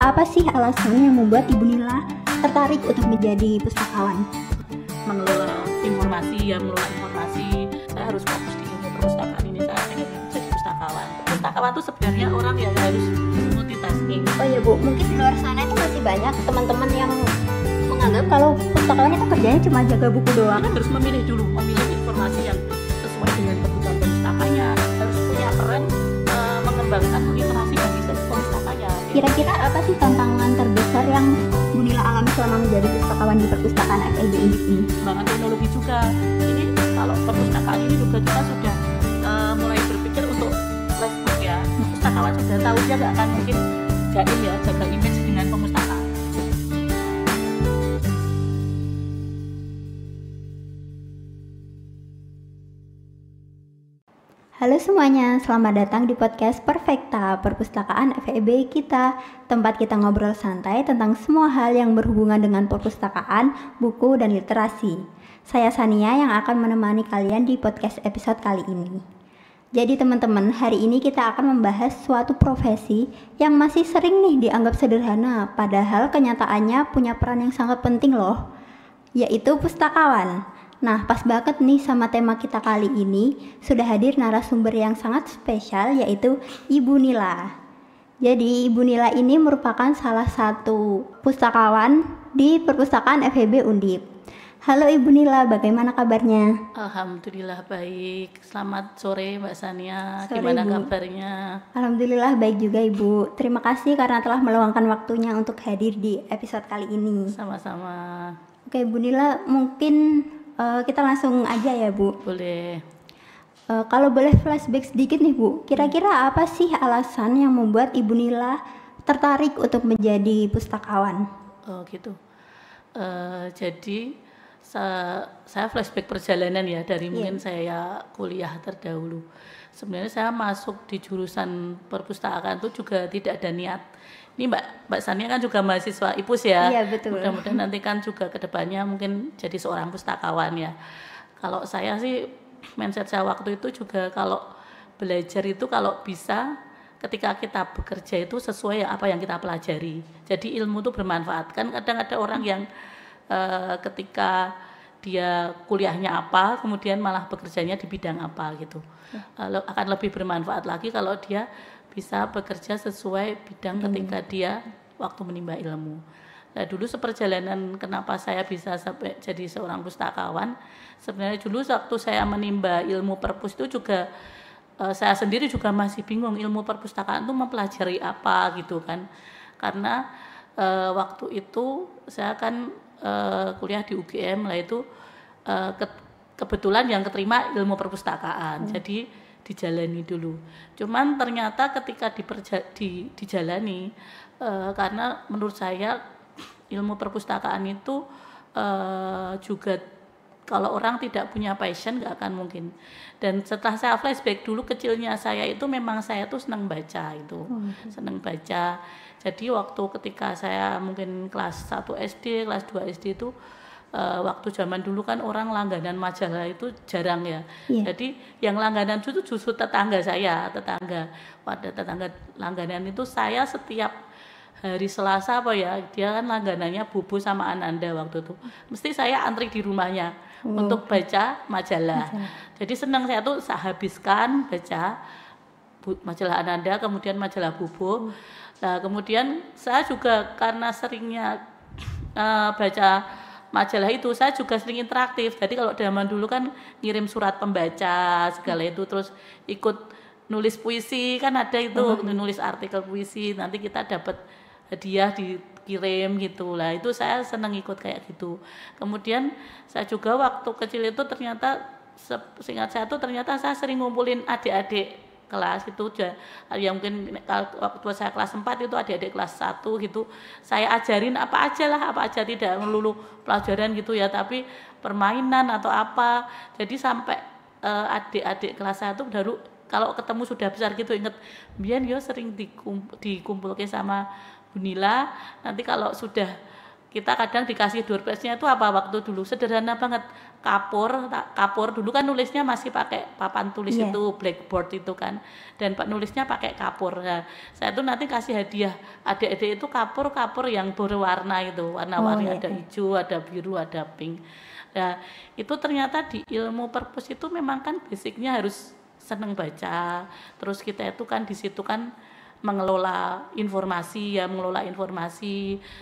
apa sih alasan yang membuat Ibu Nila tertarik untuk menjadi pustakawan? Mengelola informasi, saya harus fokus di ilmu perpustakaan ini, saya ingin jadi pustakawan. Pustakawan itu sebenarnya orang yang harus multitasking. Oh iya Bu, mungkin di luar sana itu masih banyak teman-teman yang menganggap kalau pustakawan itu kerjanya cuma jaga buku doang. Kan harus memilih informasi yang sesuai dengan kebutuhan perpustakaannya, harus punya peran mengembangkan literasi bagi perpustakaannya. Kira-kira apa sih tantangan terbesar yang Bu Nila alami selama menjadi pustakawan di perpustakaan FEB Undip ini? Pengembangan teknologi juga. Ini kalau perpustakaan ini juga kita sudah mulai berpikir untuk flashbook ya. Pustakawan sudah tahu dia nggak akan mungkin jaga image dengan perpustakaan. Halo semuanya, selamat datang di podcast Perfekta Perpustakaan FEB kita, tempat kita ngobrol santai tentang semua hal yang berhubungan dengan perpustakaan, buku, dan literasi. Saya Sania yang akan menemani kalian di podcast episode kali ini. Jadi teman-teman, hari ini kita akan membahas suatu profesi yang masih sering nih dianggap sederhana, padahal kenyataannya punya peran yang sangat penting loh, yaitu pustakawan. Nah, pas banget nih sama tema kita kali ini, sudah hadir narasumber yang sangat spesial, yaitu Ibu Nila. Jadi, Ibu Nila ini merupakan salah satu pustakawan di Perpustakaan FEB Undip. Halo Ibu Nila, bagaimana kabarnya? Alhamdulillah baik. Selamat sore Mbak Sania. Sore, Gimana Ibu. kabarnya? Alhamdulillah baik juga Ibu. Terima kasih karena telah meluangkan waktunya untuk hadir di episode kali ini. Sama-sama. Oke, Ibu Nila, mungkin kita langsung aja ya Bu. Boleh. Kalau boleh flashback sedikit nih Bu, kira-kira apa sih alasan yang membuat Ibu Nila tertarik untuk menjadi pustakawan? Oh gitu. Jadi saya flashback perjalanan ya dari mungkin saya kuliah terdahulu. Sebenarnya saya masuk di jurusan perpustakaan itu juga tidak ada niat. Ini Mbak Sania kan juga mahasiswa IPUS ya. Iya betul. Mudah-mudahan nanti kan juga kedepannya mungkin jadi seorang pustakawan ya. Kalau saya sih mindset saya waktu itu juga kalau belajar itu kalau bisa ketika kita bekerja itu sesuai apa yang kita pelajari. Jadi ilmu itu bermanfaat. Kan kadang ada orang yang ketika dia kuliahnya apa, kemudian malah bekerjanya di bidang apa gitu. Akan lebih bermanfaat lagi kalau dia bisa bekerja sesuai bidang ketika dia waktu menimba ilmu. Nah dulu seperjalanan kenapa saya bisa sampai jadi seorang pustakawan, sebenarnya dulu waktu saya menimba ilmu perpus itu juga saya sendiri juga masih bingung ilmu perpustakaan itu mempelajari apa gitu kan. Karena waktu itu saya kan kuliah di UGM lah itu kebetulan yang keterima ilmu perpustakaan. Jadi dijalani dulu. Cuman ternyata ketika dijalani karena menurut saya ilmu perpustakaan itu juga kalau orang tidak punya passion nggak akan mungkin. Dan setelah saya flashback dulu kecilnya saya itu memang saya tuh senang baca itu. Senang baca. Jadi waktu ketika saya mungkin kelas 1 SD, kelas 2 SD itu waktu zaman dulu kan orang langganan majalah itu jarang ya. Jadi yang langganan itu justru tetangga saya, pada tetangga langganan itu saya setiap hari Selasa dia kan langganannya Bubu sama Ananda waktu itu. Mesti saya antri di rumahnya untuk baca majalah. Jadi senang saya tuh saya habiskan baca majalah Ananda, kemudian majalah Bubu. Nah, kemudian saya juga karena seringnya baca majalah itu saya juga sering interaktif. Jadi kalau zaman dulu kan ngirim surat pembaca segala itu, terus ikut nulis puisi kan ada itu, nulis artikel puisi, nanti kita dapat hadiah dikirim gitu lah. Itu saya senang ikut kayak gitu. Kemudian saya juga waktu kecil itu ternyata seingat saya tuh ternyata saya sering ngumpulin adik-adik kelas itu yang mungkin waktu saya kelas 4 itu adik-adik kelas 1 gitu saya ajarin apa aja tidak melulu pelajaran gitu ya tapi permainan atau apa jadi sampai adik-adik kelas 1 baru kalau ketemu sudah besar gitu inget biar yo sering dikumpulkan sama Bu Nila nanti kalau sudah kita kadang dikasih door prize-nya itu apa waktu dulu sederhana banget, kapur dulu kan nulisnya masih pakai papan tulis itu blackboard itu kan, dan nulisnya pakai kapur. Nah, saya tuh nanti kasih hadiah adik-adik itu kapur yang berwarna itu, warna-warni ada hijau, ada biru, ada pink. Nah, itu ternyata di ilmu perpus itu memang kan basicnya harus seneng baca, terus kita itu kan di situ kan mengelola informasi,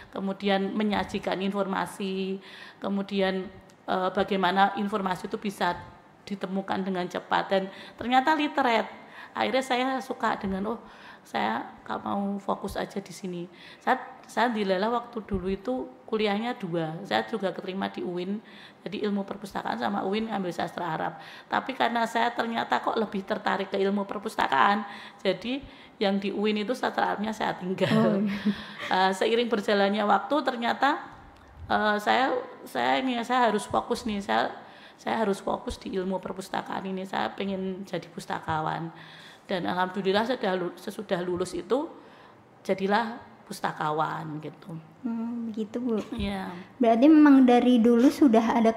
kemudian menyajikan informasi, kemudian bagaimana informasi itu bisa ditemukan dengan cepat, dan ternyata literate. Akhirnya saya suka dengan saya mau fokus aja di sini. Saya dilelah waktu dulu itu kuliahnya 2. Saya juga keterima di UIN, jadi ilmu perpustakaan sama UIN ambil sastra Arab. Tapi karena saya ternyata kok lebih tertarik ke ilmu perpustakaan, jadi yang di UIN itu sastra Arabnya saya tinggal. Seiring berjalannya waktu ternyata saya harus fokus nih, saya harus fokus di ilmu perpustakaan ini. Saya pengen jadi pustakawan, dan alhamdulillah sesudah lulus itu jadilah pustakawan gitu. Begitu Bu. Iya. Berarti memang dari dulu sudah ada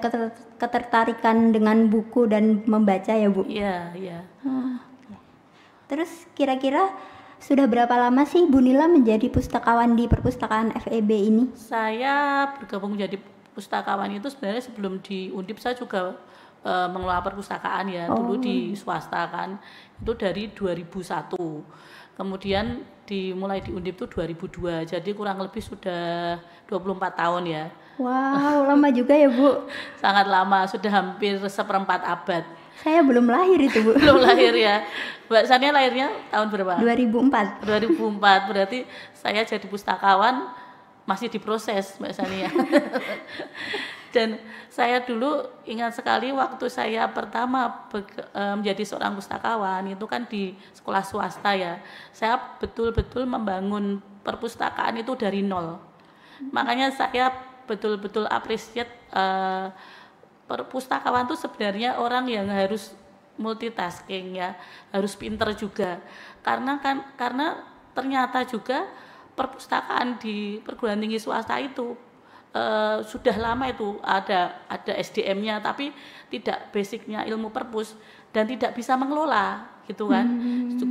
ketertarikan dengan buku dan membaca ya Bu? Iya. Terus kira-kira sudah berapa lama sih Bu Nila menjadi pustakawan di perpustakaan FEB ini? Saya bergabung menjadi pustakawan itu sebenarnya sebelum di Undip saya juga mengelola perpustakaan ya, dulu di swasta kan, itu dari 2001. Kemudian dimulai di Undip itu 2002, jadi kurang lebih sudah 24 tahun ya. Wow, lama juga ya Bu? Sangat lama, sudah hampir 1/4 abad. Saya belum lahir itu Bu. Belum lahir ya. Mbak Sania lahirnya tahun berapa? 2004. 2004, berarti saya jadi pustakawan masih diproses Mbak Sania. Dan saya dulu ingat sekali waktu saya pertama menjadi seorang pustakawan itu kan di sekolah swasta ya. Saya betul-betul membangun perpustakaan itu dari nol. Makanya saya betul-betul appreciate perpustakawan itu sebenarnya orang yang harus multitasking ya, harus pinter juga. Karena ternyata juga perpustakaan di perguruan tinggi swasta itu sudah lama itu ada SDM-nya, tapi tidak basicnya ilmu perpus dan tidak bisa mengelola gitu kan.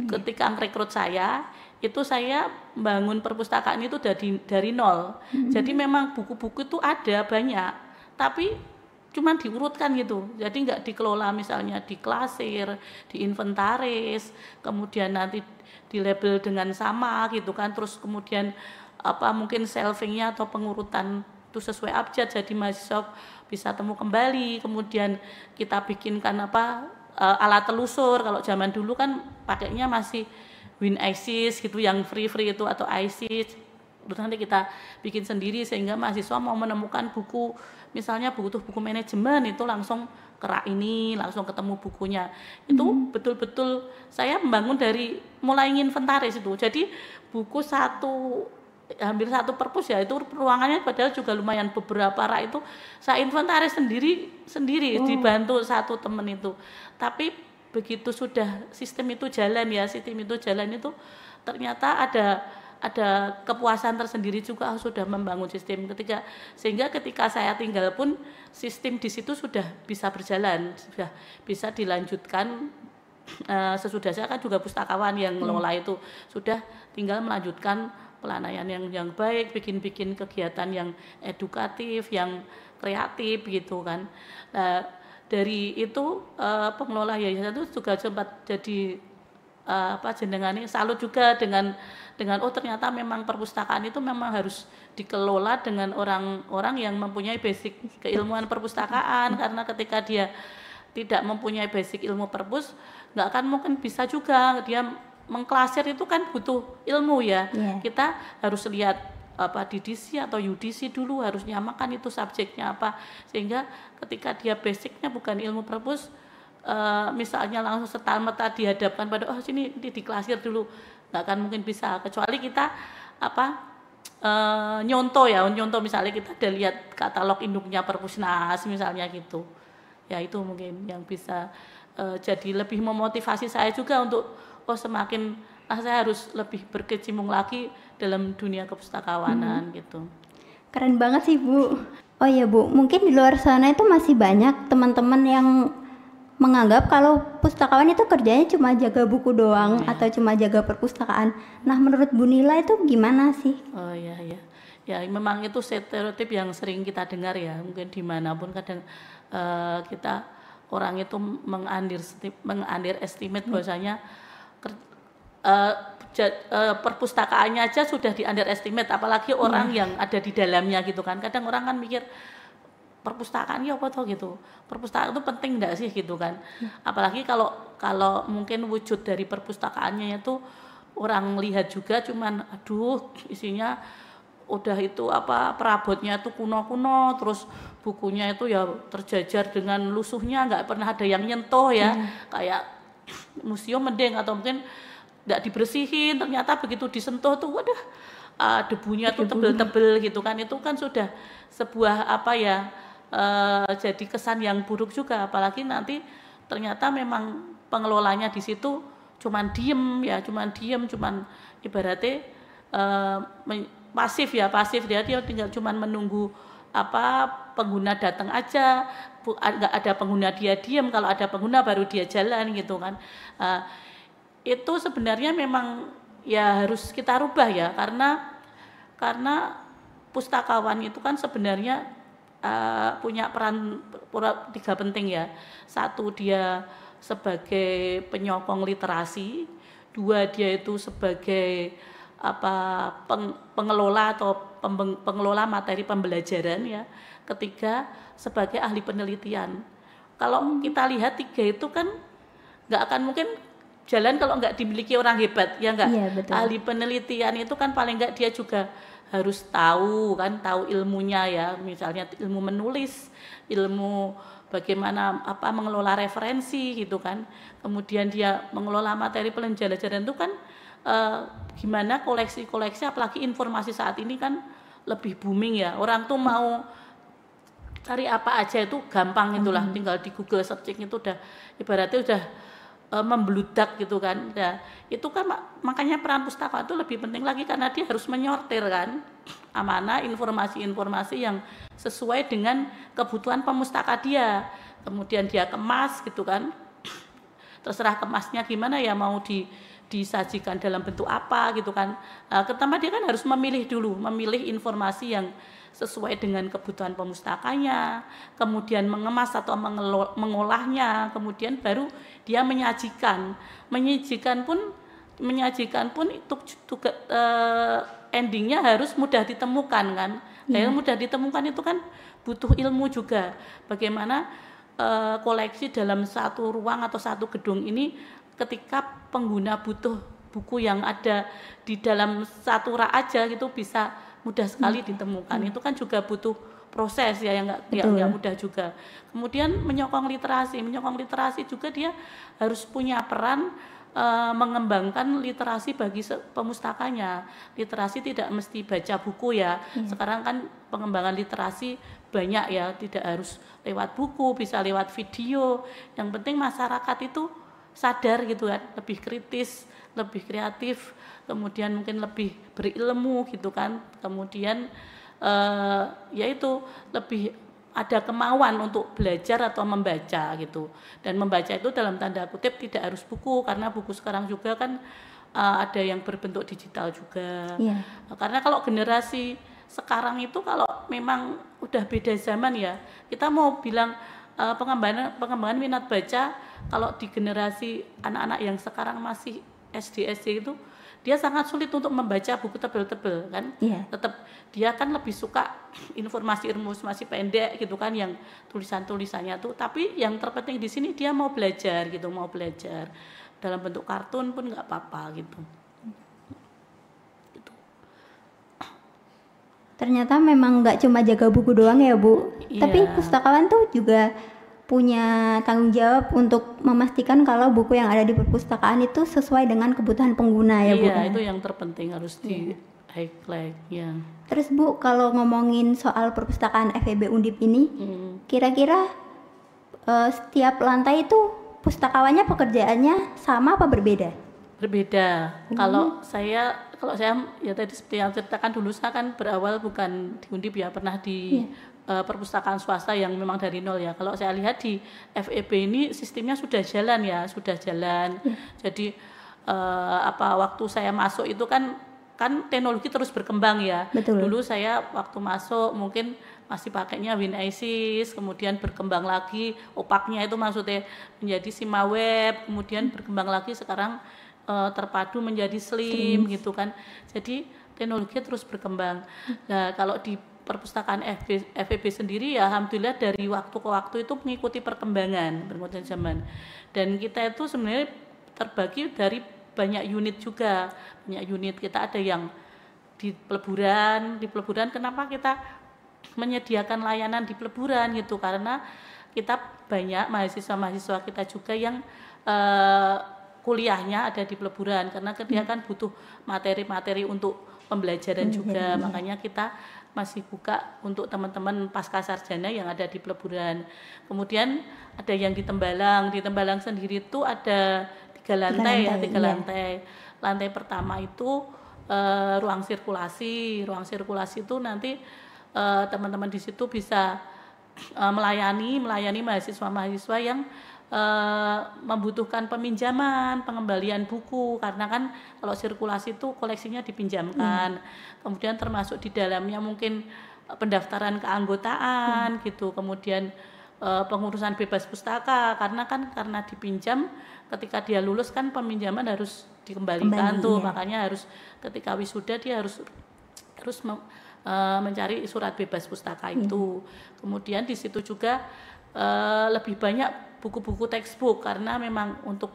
Ketika rekrut saya itu saya bangun perpustakaan itu dari nol. Jadi memang buku-buku itu ada banyak, tapi cuman diurutkan gitu, jadi nggak dikelola, misalnya diklasir, diinventaris, kemudian nanti di label dengan sama gitu kan, terus kemudian mungkin shelvingnya atau pengurutan itu sesuai abjad, jadi mahasiswa bisa temu kembali. Kemudian kita bikinkan alat telusur, kalau zaman dulu kan pakainya masih WinISIS gitu, yang free itu atau ISIS. Terus nanti kita bikin sendiri sehingga mahasiswa mau menemukan buku, misalnya buku manajemen, itu langsung kerak ini, langsung ketemu bukunya. Itu betul-betul saya membangun dari mulai inventaris itu. Jadi buku hampir satu perpus ya, itu ruangannya padahal juga lumayan beberapa rak, itu saya inventaris sendiri dibantu satu temen itu. Tapi begitu sudah sistem itu jalan itu ternyata ada kepuasan tersendiri juga, sudah membangun sistem sehingga ketika saya tinggal pun sistem di situ sudah bisa berjalan, sudah bisa dilanjutkan. Sesudah saya kan juga pustakawan yang ngelola itu, sudah tinggal melanjutkan pelayanan yang baik, bikin kegiatan yang edukatif, yang kreatif gitu kan. Nah, dari itu pengelola yayasan itu juga sempat jadi jenengan ini salut juga dengan ternyata memang perpustakaan itu memang harus dikelola dengan orang-orang yang mempunyai basic keilmuan perpustakaan, karena ketika dia tidak mempunyai basic ilmu perpus, nggak akan mungkin bisa juga dia mengklasir, itu kan butuh ilmu ya. Kita harus lihat DDC atau UDC dulu, harus nyamakan itu subjeknya apa, sehingga ketika dia basicnya bukan ilmu perpus, misalnya langsung serta-merta dihadapkan pada sini diklasir dulu, nggak akan mungkin bisa, kecuali kita nyontoh misalnya kita ada lihat katalog induknya Perpusnas misalnya gitu ya, itu mungkin yang bisa jadi lebih memotivasi saya juga untuk saya harus lebih berkecimpung lagi dalam dunia kepustakawanan gitu. Keren banget sih Bu. Oh iya Bu, mungkin di luar sana itu masih banyak teman-teman yang menganggap kalau pustakawan itu kerjanya cuma jaga buku doang atau cuma jaga perpustakaan. Nah, menurut Bu Nila itu gimana sih? Oh iya ya, ya memang itu stereotip yang sering kita dengar ya. Mungkin dimanapun kadang kita orang itu mengunderestimate bahwasanya perpustakaannya aja sudah di underestimate, apalagi orang yang ada di dalamnya gitu kan. Kadang orang kan mikir perpustakaan ya apa toh gitu, perpustakaan itu penting enggak sih gitu kan. Apalagi kalau mungkin wujud dari perpustakaannya itu orang lihat juga cuman aduh isinya udah itu apa perabotnya itu kuno-kuno, terus bukunya itu ya terjajar dengan lusuhnya, nggak pernah ada yang nyentuh ya, kayak museum mending, atau mungkin nggak dibersihin, ternyata begitu disentuh tuh waduh debunya tuh tebel-tebel gitu kan. Itu kan sudah sebuah apa ya, jadi kesan yang buruk juga. Apalagi nanti ternyata memang pengelolanya di situ cuman diem, cuman ibaratnya pasif dia tinggal cuman menunggu apa pengguna datang aja, nggak ada pengguna dia diem, kalau ada pengguna baru dia jalan gitu kan. Itu sebenarnya memang ya harus kita rubah ya, karena pustakawan itu kan sebenarnya punya peran 3 penting ya. 1, dia sebagai penyokong literasi. 2, dia itu sebagai pengelola atau pengelola materi pembelajaran ya. 3, sebagai ahli penelitian. Kalau kita lihat 3 itu kan nggak akan mungkin jalan kalau nggak dimiliki orang hebat, ya nggak? Iya, betul. Ahli penelitian itu kan paling nggak dia juga harus tahu ilmunya ya, misalnya ilmu menulis, ilmu bagaimana mengelola referensi gitu kan. Kemudian dia mengelola materi pembelajaran itu kan gimana koleksi-koleksi, apalagi informasi saat ini kan lebih booming ya. Orang tuh mau cari apa aja itu gampang itulah, tinggal di Google searching itu udah ibaratnya udah membludak gitu kan. Nah, itu kan makanya peran pustaka itu lebih penting lagi, karena dia harus menyortir kan mana informasi-informasi yang sesuai dengan kebutuhan pemustaka dia. Kemudian dia kemas gitu kan. Terserah kemasnya gimana ya, mau disajikan dalam bentuk apa gitu kan. Pertama dia kan harus memilih informasi yang sesuai dengan kebutuhan pemustakanya, kemudian mengemas atau mengolahnya, kemudian baru dia menyajikan pun itu juga endingnya harus mudah ditemukan kan. Mudah ditemukan itu kan butuh ilmu juga, bagaimana koleksi dalam satu ruang atau satu gedung ini, ketika pengguna butuh buku yang ada di dalam satu rak aja gitu bisa mudah sekali ditemukan. Itu kan juga butuh proses ya, yang nggak mudah juga. Kemudian menyokong literasi juga, dia harus punya peran mengembangkan literasi bagi pemustakanya. Literasi tidak mesti baca buku ya. Sekarang kan pengembangan literasi banyak ya, tidak harus lewat buku, bisa lewat video. Yang penting masyarakat itu sadar gitu kan, lebih kritis, lebih kreatif, kemudian mungkin lebih berilmu gitu kan. Kemudian yaitu lebih ada kemauan untuk belajar atau membaca gitu. Dan membaca itu dalam tanda kutip tidak harus buku, karena buku sekarang juga kan ada yang berbentuk digital juga. Karena kalau generasi sekarang itu kalau memang udah beda zaman ya, kita mau bilang pengembangan minat baca, kalau di generasi anak-anak yang sekarang masih SD itu, dia sangat sulit untuk membaca buku tebel-tebel kan. Tetap dia kan lebih suka informasi pendek gitu kan, yang tulisannya tuh. Tapi yang terpenting di sini dia mau belajar dalam bentuk kartun pun nggak apa-apa gitu. Ternyata memang nggak cuma jaga buku doang ya Bu, tapi pustakawan tuh juga punya tanggung jawab untuk memastikan kalau buku yang ada di perpustakaan itu sesuai dengan kebutuhan pengguna ya Bu. Itu yang terpenting, harus di highlight ya. Terus Bu, kalau ngomongin soal perpustakaan FEB Undip ini, kira-kira setiap lantai itu pustakawannya pekerjaannya sama apa berbeda? Berbeda. Kalau saya kalau saya ya tadi seperti yang ceritakan dulu, saya kan berawal bukan di Undip ya, pernah di perpustakaan swasta yang memang dari nol ya. Kalau saya lihat di FEB ini sistemnya sudah jalan ya, sudah jalan. Jadi waktu saya masuk itu kan teknologi terus berkembang ya. Betul. Dulu saya waktu masuk mungkin masih pakainya WinISIS, kemudian berkembang lagi opaknya itu maksudnya menjadi SimaWeb, kemudian berkembang lagi sekarang terpadu menjadi slim gitu kan. Jadi teknologi terus berkembang. Nah, kalau di perpustakaan FEB sendiri ya alhamdulillah dari waktu ke waktu itu mengikuti perkembangan zaman. Dan kita itu sebenarnya terbagi dari banyak unit juga. Banyak unit, kita ada yang di peleburan kenapa kita menyediakan layanan di peleburan gitu, karena kita banyak mahasiswa-mahasiswa kita juga yang kuliahnya ada di peleburan, karena dia kan butuh materi-materi untuk pembelajaran juga. Makanya kita masih buka untuk teman-teman pasca sarjana yang ada di peleburan. Kemudian ada yang di Tembalang. Di Tembalang sendiri itu ada 3 lantai. Lantai pertama itu ruang sirkulasi. Ruang sirkulasi itu nanti teman-teman di situ bisa melayani mahasiswa-mahasiswa yang membutuhkan peminjaman, pengembalian buku, karena kan kalau sirkulasi itu koleksinya dipinjamkan. Kemudian termasuk di dalamnya mungkin pendaftaran keanggotaan gitu, kemudian pengurusan bebas pustaka, karena dipinjam, ketika dia lulus kan peminjaman harus dikembalikan makanya harus ketika wisuda dia harus mencari surat bebas pustaka itu. Kemudian di situ juga lebih banyak buku-buku textbook, karena memang untuk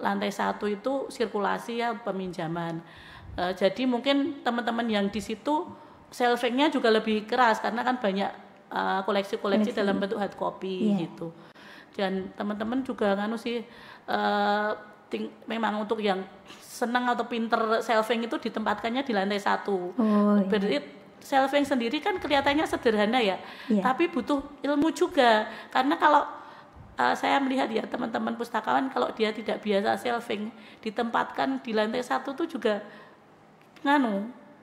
lantai 1 itu sirkulasi ya, peminjaman. Jadi mungkin teman-teman yang di situ shelvingnya juga lebih keras, karena kan banyak koleksi-koleksi dalam bentuk hard copy gitu. Dan teman-teman juga memang untuk yang senang atau pinter shelving itu ditempatkannya di lantai 1. Berarti shelving sendiri kan kelihatannya sederhana ya, tapi butuh ilmu juga, karena kalau saya melihat ya teman-teman pustakawan kalau dia tidak biasa shelving, ditempatkan di lantai 1 tuh juga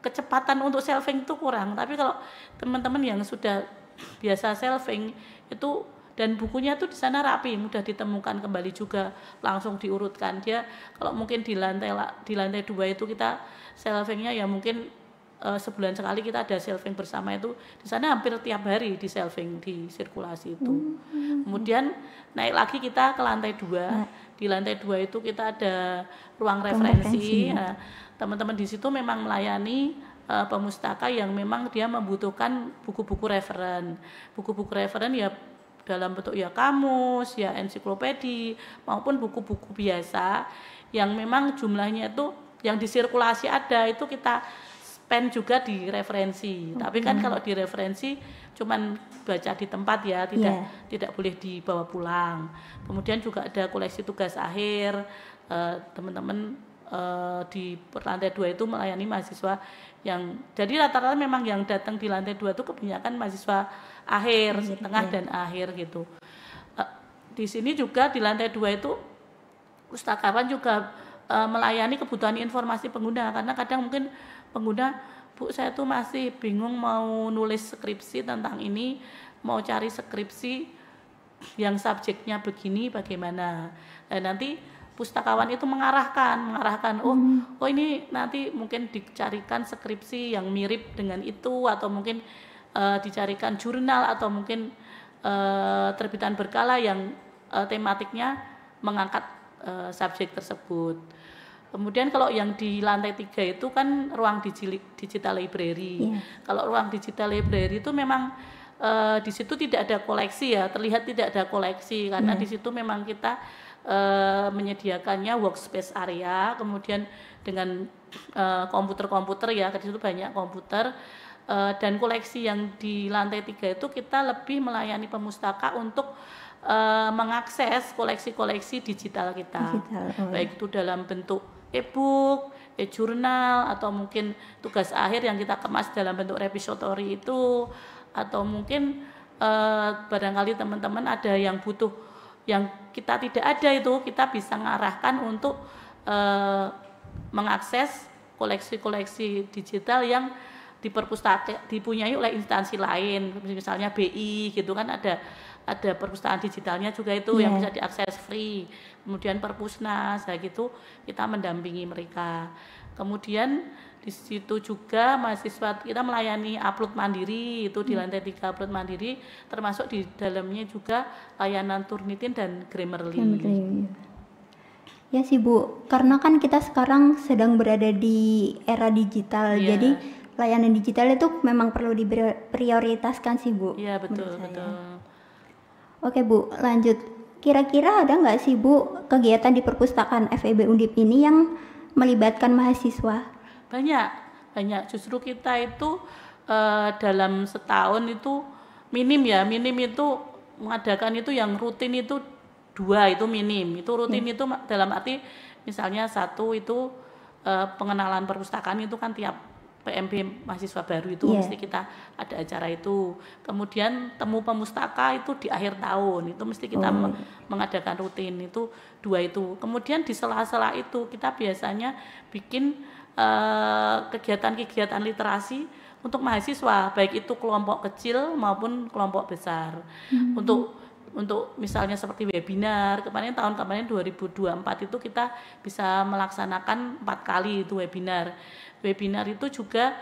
kecepatan untuk shelving itu kurang. Tapi kalau teman-teman yang sudah biasa shelving itu, dan bukunya tuh di sana rapi, mudah ditemukan kembali juga, langsung diurutkan. Dia kalau mungkin di lantai 2 itu kita shelvingnya ya mungkin sebulan sekali kita ada shelving bersama, itu di sana hampir tiap hari di shelving di sirkulasi itu. Kemudian naik lagi kita ke lantai 2. Di lantai 2 itu kita ada ruang referensi. Nah, teman-teman di situ memang melayani pemustaka yang memang dia membutuhkan buku-buku referen. Buku-buku referen ya dalam bentuk ya kamus, ya ensiklopedi, maupun buku-buku biasa yang memang jumlahnya itu yang disirkulasi ada, itu kita pen juga di referensi. Tapi kan kalau di referensi cuman baca di tempat ya, tidak boleh dibawa pulang. Kemudian juga ada koleksi tugas akhir. Teman-teman di lantai 2 itu melayani mahasiswa yang, jadi rata-rata memang yang datang di lantai 2 itu kebanyakan mahasiswa akhir, setengah dan akhir gitu. Di sini juga di lantai 2 itu pustakawan juga melayani kebutuhan informasi pengguna, karena kadang mungkin pengguna, Bu saya tuh masih bingung mau nulis skripsi tentang ini, mau cari skripsi yang subjeknya begini bagaimana. Nanti pustakawan itu mengarahkan oh ini nanti mungkin dicarikan skripsi yang mirip dengan itu, atau mungkin dicarikan jurnal, atau mungkin terbitan berkala yang tematiknya mengangkat subjek tersebut. Kemudian kalau yang di lantai 3 itu kan ruang digital library. Kalau ruang digital library itu memang di situ tidak ada koleksi ya, terlihat tidak ada koleksi, karena di situ memang kita menyediakannya workspace area, kemudian dengan komputer-komputer ya, di situ banyak komputer, dan koleksi yang di lantai 3 itu kita lebih melayani pemustaka untuk mengakses koleksi-koleksi digital kita, baik itu dalam bentuk e-book, e-jurnal, atau mungkin tugas akhir yang kita kemas dalam bentuk repository itu, atau mungkin barangkali teman-teman ada yang butuh yang kita tidak ada, itu kita bisa mengarahkan untuk mengakses koleksi-koleksi digital yang dipunyai oleh instansi lain, misalnya BI gitu kan, ada perpustakaan digitalnya juga itu yang bisa diakses free. Kemudian Perpusnas, ya gitu kita mendampingi mereka. Kemudian di situ juga mahasiswa kita melayani upload mandiri, itu di lantai 3 upload mandiri, termasuk di dalamnya juga layanan Turnitin dan Grammarly. Ya sih Bu, karena kan kita sekarang sedang berada di era digital, jadi layanan digital itu memang perlu diprioritaskan sih Bu. Iya betul. Oke Bu, lanjut. Kira-kira ada nggak sih Bu kegiatan di perpustakaan FEB Undip ini yang melibatkan mahasiswa? Banyak. Justru kita itu dalam setahun itu minim itu mengadakan itu yang rutin itu 2 itu minim. Itu rutin itu dalam arti misalnya 1 itu pengenalan perpustakaan itu kan tiap PMB mahasiswa baru itu mesti kita ada acara itu. Kemudian temu pemustaka itu di akhir tahun itu mesti kita mengadakan rutin itu 2 itu. Kemudian di sela-sela itu kita biasanya bikin kegiatan-kegiatan literasi untuk mahasiswa, baik itu kelompok kecil maupun kelompok besar. Untuk misalnya seperti webinar, tahun kemarin 2024 itu kita bisa melaksanakan 4 kali itu webinar. Webinar itu juga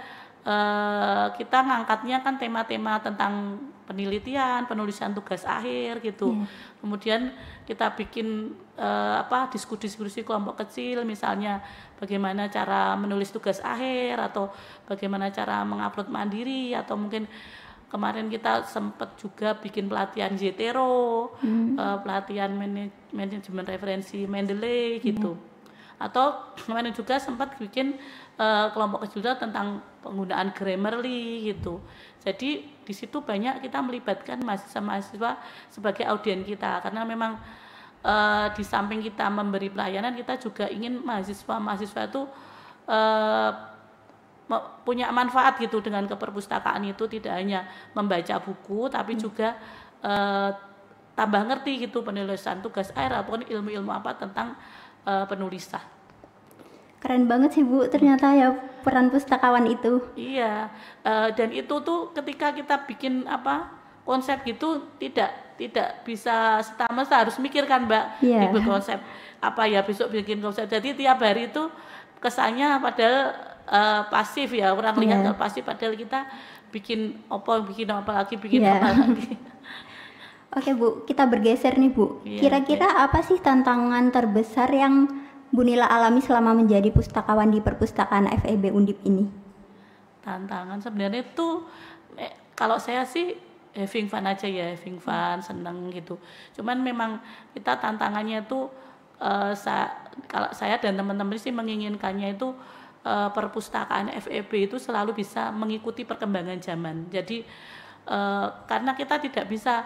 kita ngangkatnya kan tema-tema tentang penelitian, penulisan tugas akhir gitu. Kemudian kita bikin diskusi kelompok kecil, misalnya bagaimana cara menulis tugas akhir atau bagaimana cara mengupload mandiri, atau mungkin kemarin kita sempat juga bikin pelatihan Zetero, pelatihan manajemen referensi Mendeley gitu. Atau kemarin juga sempat bikin kelompok kecil tentang penggunaan Grammarly gitu. Jadi di situ banyak kita melibatkan mahasiswa sebagai audien kita, karena memang di samping kita memberi pelayanan, kita juga ingin mahasiswa itu punya manfaat gitu dengan keperpustakaan itu, tidak hanya membaca buku tapi juga tambah ngerti gitu penulisan tugas akhir ataupun ilmu-ilmu apa tentang penulisan. Keren banget sih Bu, ternyata ya peran pustakawan itu. Iya, dan itu tuh ketika kita bikin konsep gitu tidak bisa serta-merta harus mikir kan Mbak, bikin konsep besok bikin konsep. Jadi tiap hari itu kesannya padahal pasif ya, orang lihat kalau pasif, padahal kita bikin apa lagi. Oke Bu, kita bergeser nih Bu. Kira-kira apa sih tantangan terbesar yang Bu Nila alami selama menjadi pustakawan di perpustakaan FEB Undip ini? Tantangan sebenarnya itu kalau saya sih having fun aja ya, seneng gitu. Cuman memang kita tantangannya itu kalau saya dan teman-teman sih menginginkannya itu perpustakaan FEB itu selalu bisa mengikuti perkembangan zaman. Jadi karena kita tidak bisa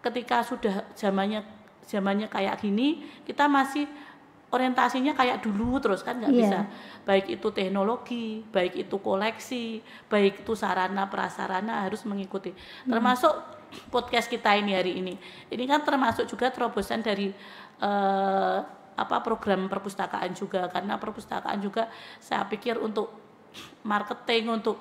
ketika sudah zamannya kayak gini, kita masih orientasinya kayak dulu terus kan nggak bisa. Baik itu teknologi, baik itu koleksi, baik itu sarana prasarana harus mengikuti. Termasuk podcast kita ini hari ini. Ini kan termasuk juga terobosan dari program perpustakaan juga, karena perpustakaan juga saya pikir untuk marketing, untuk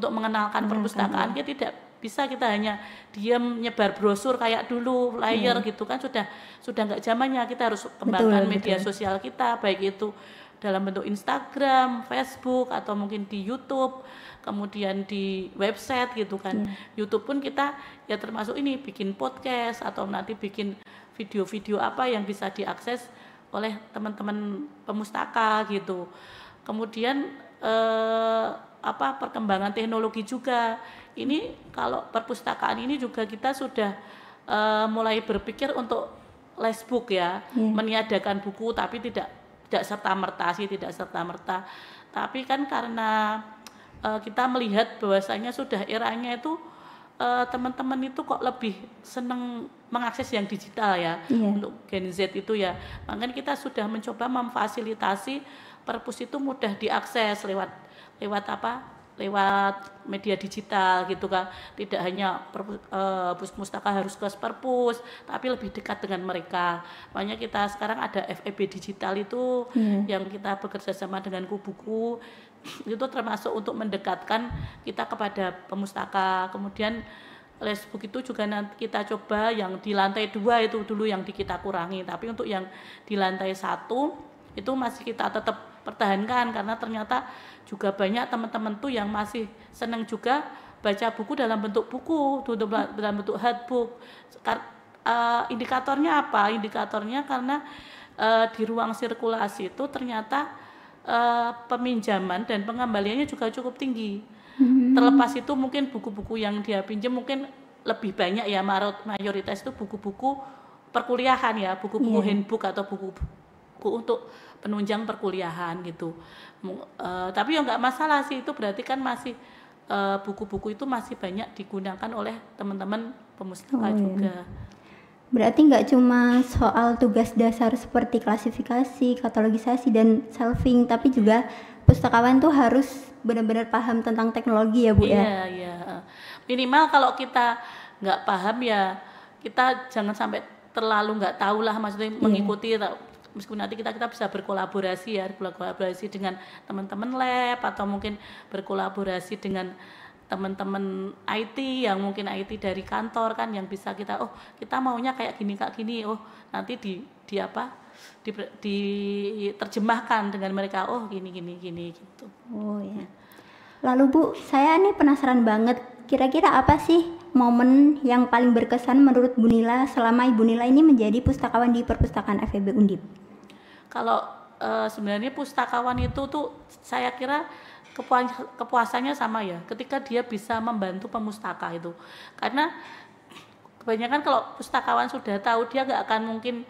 mengenalkan perpustakaan, kita tidak bisa kita hanya diam nyebar brosur kayak dulu flyer gitu kan, sudah nggak zamannya. Kita harus kembangkan media sosial kita, baik itu dalam bentuk Instagram, Facebook, atau mungkin di YouTube, kemudian di website gitu kan. YouTube pun kita ya termasuk ini bikin podcast atau nanti bikin video-video apa yang bisa diakses oleh teman-teman pemustaka gitu. Kemudian perkembangan teknologi juga. Ini kalau perpustakaan ini juga kita sudah mulai berpikir untuk lessbook ya, meniadakan buku tapi tidak serta-merta. Tapi kan karena kita melihat bahwasanya sudah eranya itu teman-teman itu kok lebih senang mengakses yang digital ya, untuk Gen Z itu ya. Makanya kita sudah mencoba memfasilitasi perpus itu mudah diakses lewat media digital gitu kan. Tidak hanya pustaka harus ke perpus, tapi lebih dekat dengan mereka. Makanya kita sekarang ada FEB digital itu yang kita bekerja sama dengan Kubuku. itu termasuk untuk mendekatkan kita kepada pemustaka. Kemudian Lexbook itu juga nanti kita coba yang di lantai 2 itu dulu yang kita kurangi, tapi untuk yang di lantai 1 itu masih kita tetap pertahankan karena ternyata juga banyak teman-teman tuh yang masih senang juga baca buku dalam bentuk buku, dalam bentuk hardbook. Indikatornya apa? Indikatornya karena di ruang sirkulasi itu ternyata peminjaman dan pengembaliannya juga cukup tinggi. Terlepas itu mungkin buku-buku yang dia pinjam mungkin lebih banyak ya, mayoritas itu buku-buku perkuliahan ya, buku-buku handbook atau buku-buku untuk penunjang perkuliahan gitu. Tapi ya nggak masalah sih, itu berarti kan masih buku-buku itu masih banyak digunakan oleh teman-teman pemustaka juga. Berarti nggak cuma soal tugas dasar seperti klasifikasi, katalogisasi, dan shelving, tapi juga pustakawan tuh harus benar-benar paham tentang teknologi ya Bu ya? Iya. Minimal kalau kita nggak paham ya kita jangan sampai terlalu nggak tahu lah, maksudnya mengikuti. Meskipun nanti kita bisa berkolaborasi dengan teman-teman lab atau mungkin berkolaborasi dengan teman-teman IT yang mungkin IT dari kantor kan yang bisa kita kita maunya kayak gini nanti diterjemahkan dengan mereka gini gitu. Lalu Bu, saya nih penasaran banget, kira-kira apa sih momen yang paling berkesan menurut Bu Nila selama Ibu Nila ini menjadi pustakawan di Perpustakaan FEB Undip? Kalau sebenarnya pustakawan itu tuh saya kira kepuasannya sama ya, ketika dia bisa membantu pemustaka itu. Karena kebanyakan kalau pustakawan sudah tahu, dia nggak akan mungkin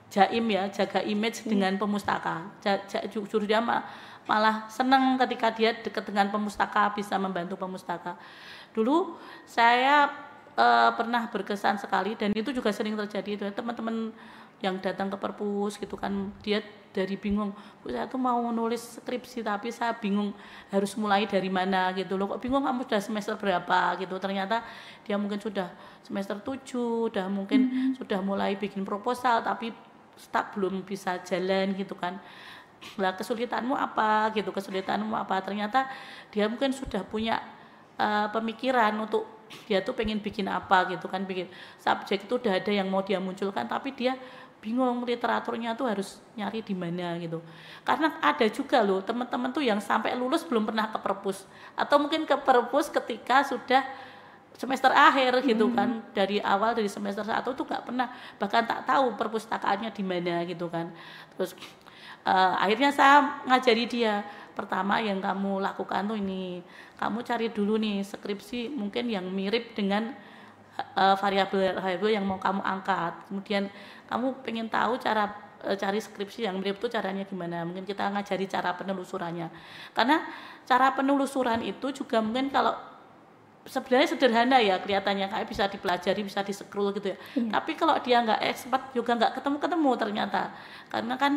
jaim ya, jaga image dengan pemustaka. Jujur dia malah senang ketika dia dekat dengan pemustaka, bisa membantu pemustaka. Dulu saya pernah berkesan sekali, dan itu juga sering terjadi itu teman-teman yang datang ke perpus gitu kan, dia dari bingung, Bu saya tuh mau nulis skripsi tapi saya bingung harus mulai dari mana gitu loh. Kok bingung, kamu sudah semester berapa gitu. Ternyata dia mungkin sudah semester 7, udah mungkin sudah mulai bikin proposal tapi belum bisa jalan gitu kan. Lah kesulitanmu apa? Ternyata dia mungkin sudah punya pemikiran untuk dia tuh pengen bikin apa gitu kan, bikin subjek itu udah ada yang mau dia munculkan, tapi dia bingung literaturnya tuh harus nyari di mana gitu. Karena ada juga loh teman-teman tuh yang sampai lulus belum pernah ke perpus, atau mungkin ke perpus ketika sudah semester akhir gitu kan, dari awal dari semester 1 tuh nggak pernah, bahkan tak tahu perpustakaannya di mana gitu kan. Terus akhirnya saya ngajari dia, pertama yang kamu lakukan tuh ini, kamu cari dulu nih skripsi mungkin yang mirip dengan variabel yang mau kamu angkat. Kemudian kamu pengen tahu cara cari skripsi yang mirip itu caranya gimana, mungkin kita ngajari cara penelusurannya. Karena cara penelusuran itu juga mungkin kalau sebenarnya sederhana ya kelihatannya, kayak bisa dipelajari, bisa di-scroll gitu ya. Tapi kalau dia nggak expert juga nggak ketemu ternyata. Karena kan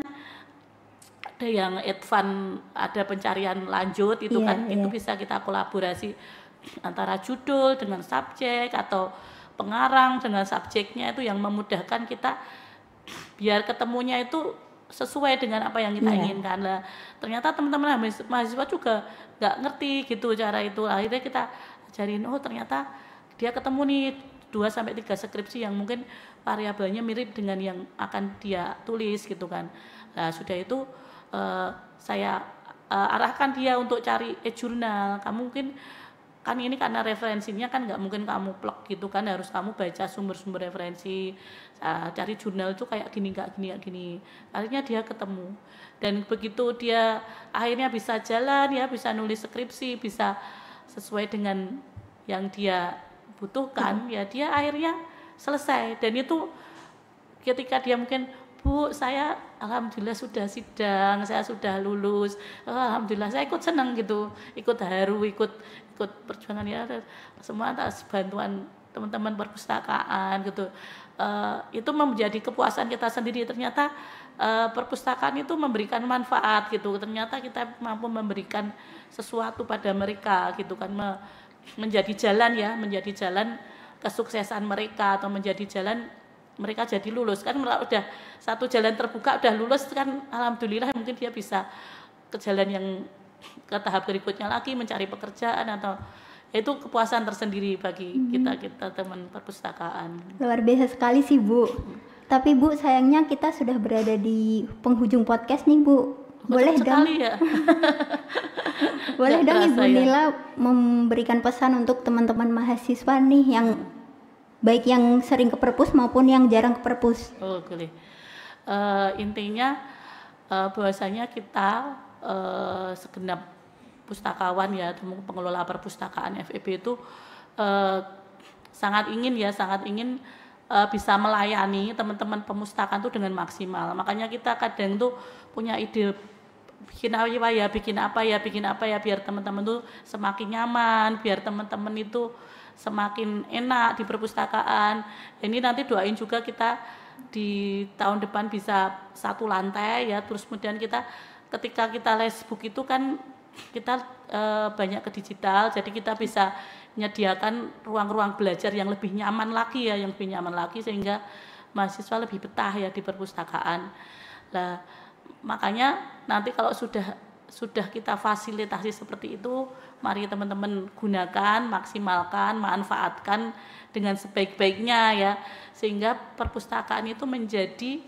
ada yang advance, ada pencarian lanjut itu itu bisa kita kolaborasi antara judul dengan subjek atau pengarang dengan subjeknya, itu yang memudahkan kita biar ketemunya itu sesuai dengan apa yang kita inginkan. Lah ternyata teman-teman mahasiswa juga nggak ngerti gitu cara itu. Akhirnya kita ajarin, ternyata dia ketemu nih 2-3 skripsi yang mungkin variabelnya mirip dengan yang akan dia tulis gitu kan. Nah sudah itu saya arahkan dia untuk cari jurnal. Kamu mungkin kan ini karena referensinya kan nggak mungkin kamu plek gitu kan, harus kamu baca sumber-sumber referensi, cari jurnal itu kayak gini. Akhirnya dia ketemu, dan begitu dia akhirnya bisa jalan ya, bisa nulis skripsi, bisa sesuai dengan yang dia butuhkan ya, dia akhirnya selesai. Dan itu ketika dia mungkin, Bu, saya alhamdulillah sudah sidang, saya sudah lulus, alhamdulillah, saya ikut senang gitu, ikut haru, ikut perjuangan ya, semua atas bantuan teman-teman perpustakaan gitu. Itu menjadi kepuasan kita sendiri. Ternyata perpustakaan itu memberikan manfaat gitu, ternyata kita mampu memberikan sesuatu pada mereka gitu kan, menjadi jalan kesuksesan mereka, atau menjadi jalan mereka jadi lulus kan. Udah satu jalan terbuka, udah lulus kan, alhamdulillah, mungkin dia bisa ke jalan yang ke tahap berikutnya lagi mencari pekerjaan atau itu kepuasan tersendiri bagi kita teman perpustakaan. Luar biasa sekali sih Bu. Tapi Bu, sayangnya kita sudah berada di penghujung podcast nih Bu. Boleh dong ya. Boleh Nggak dong terasa, Ibu Nila memberikan pesan untuk teman-teman mahasiswa nih yang baik yang sering ke perpus maupun yang jarang ke perpus. Oh, boleh. Intinya bahwasanya kita segenap pustakawan ya, pengelola perpustakaan FEB itu sangat ingin bisa melayani teman-teman pemustakaan itu dengan maksimal. Makanya kita kadang tuh punya ide bikin apa ya biar teman-teman tuh semakin nyaman, biar teman-teman itu semakin enak di perpustakaan. Ini nanti doain juga kita di tahun depan bisa 1 lantai ya, terus kemudian kita ketika kita les book itu kan kita banyak ke digital, jadi kita bisa menyediakan ruang-ruang belajar yang lebih nyaman lagi sehingga mahasiswa lebih betah ya di perpustakaan. Nah, makanya nanti kalau sudah kita fasilitasi seperti itu, mari teman-teman gunakan, maksimalkan, manfaatkan dengan sebaik-baiknya ya, sehingga perpustakaan itu menjadi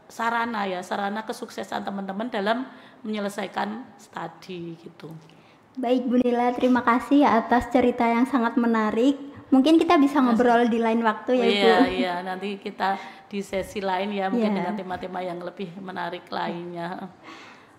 sarana kesuksesan teman-teman dalam menyelesaikan studi gitu. Baik Bu Nila, terima kasih ya atas cerita yang sangat menarik. Mungkin kita bisa ngobrol di lain waktu ya Bu. Iya, nanti kita di sesi lain ya, mungkin dengan tema-tema yang lebih menarik lainnya.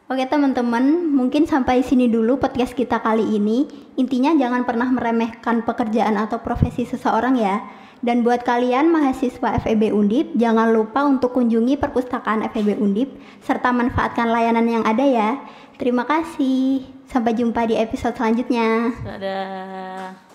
Oke teman-teman, mungkin sampai sini dulu podcast kita kali ini. Intinya jangan pernah meremehkan pekerjaan atau profesi seseorang ya. Dan buat kalian mahasiswa FEB Undip, jangan lupa untuk kunjungi perpustakaan FEB Undip serta manfaatkan layanan yang ada ya. Terima kasih. Sampai jumpa di episode selanjutnya. Dadah.